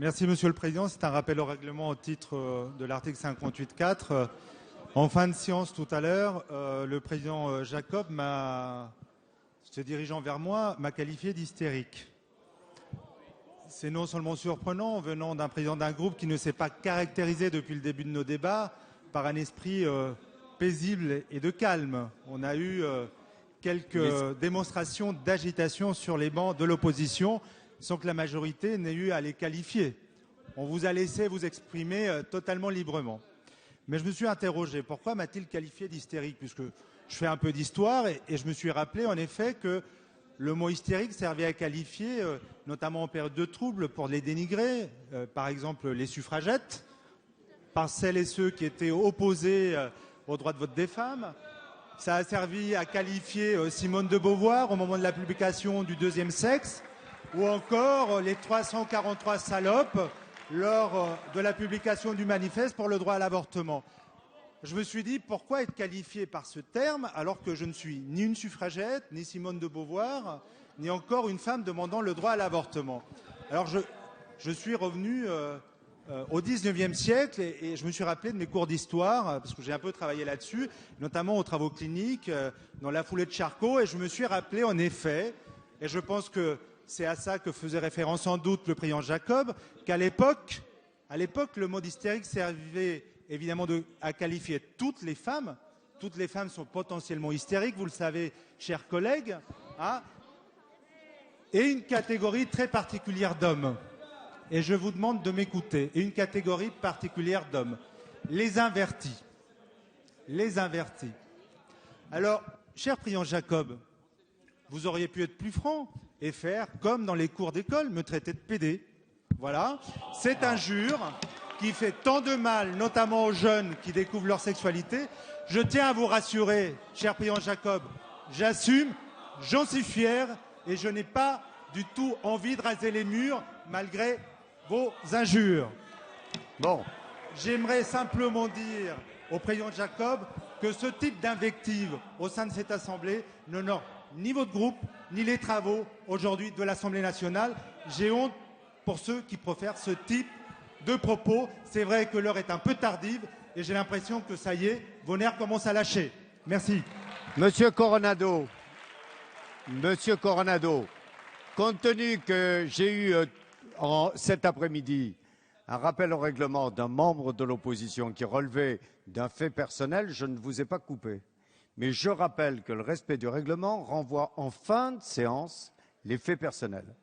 Merci, Monsieur le Président. C'est un rappel au règlement au titre de l'article 58.4. En fin de séance tout à l'heure, le président Jacob se dirigeant vers moi, m'a qualifié d'hystérique. C'est non seulement surprenant venant d'un président d'un groupe qui ne s'est pas caractérisé depuis le début de nos débats par un esprit paisible et de calme. On a eu quelques démonstrations d'agitation sur les bancs de l'opposition sans que la majorité n'ait eu à les qualifier. On vous a laissé vous exprimer totalement librement. Mais je me suis interrogé, pourquoi m'a-t-il qualifié d'hystérique? Puisque je fais un peu d'histoire et je me suis rappelé en effet que le mot hystérique servait à qualifier, notamment en période de trouble, pour les dénigrer, par exemple les suffragettes, par celles et ceux qui étaient opposés au droit de vote des femmes. Ça a servi à qualifier Simone de Beauvoir au moment de la publication du Deuxième Sexe, ou encore les 343 salopes lors de la publication du manifeste pour le droit à l'avortement. Je me suis dit, pourquoi être qualifié par ce terme alors que je ne suis ni une suffragette, ni Simone de Beauvoir, ni encore une femme demandant le droit à l'avortement. Alors je suis revenu au 19e siècle et je me suis rappelé de mes cours d'histoire, parce que j'ai un peu travaillé là-dessus, notamment aux travaux cliniques, dans la foulée de Charcot, et je me suis rappelé en effet, et je pense que c'est à ça que faisait référence sans doute le président Jacob, qu'à l'époque, le mot hystérique servait évidemment à qualifier toutes les femmes. Toutes les femmes sont potentiellement hystériques, vous le savez, chers collègues, hein, et une catégorie très particulière d'hommes. Et je vous demande de m'écouter. Et une catégorie particulière d'hommes. Les invertis. Les invertis. Alors, cher président Jacob, vous auriez pu être plus franc et faire comme dans les cours d'école, me traiter de pédé. Voilà. Cette injure qui fait tant de mal, notamment aux jeunes qui découvrent leur sexualité. Je tiens à vous rassurer, cher président Jacob, j'assume, j'en suis fier et je n'ai pas du tout envie de raser les murs malgré vos injures. Bon, j'aimerais simplement dire au président Jacob que ce type d'invective au sein de cette Assemblée n'honore ni votre groupe, ni les travaux aujourd'hui de l'Assemblée nationale. J'ai honte pour ceux qui profèrent ce type de propos. C'est vrai que l'heure est un peu tardive et j'ai l'impression que ça y est, vos nerfs commencent à lâcher. Merci. Monsieur Coronado, compte tenu que j'ai eu cet après-midi un rappel au règlement d'un membre de l'opposition qui relevait d'un fait personnel, je ne vous ai pas coupé. Mais je rappelle que le respect du règlement renvoie en fin de séance les faits personnels.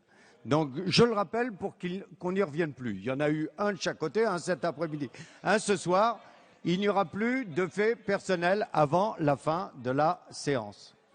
Donc je le rappelle pour qu'on n'y revienne plus. Il y en a eu un de chaque côté, un cet après-midi, un ce soir. Il n'y aura plus de faits personnels avant la fin de la séance.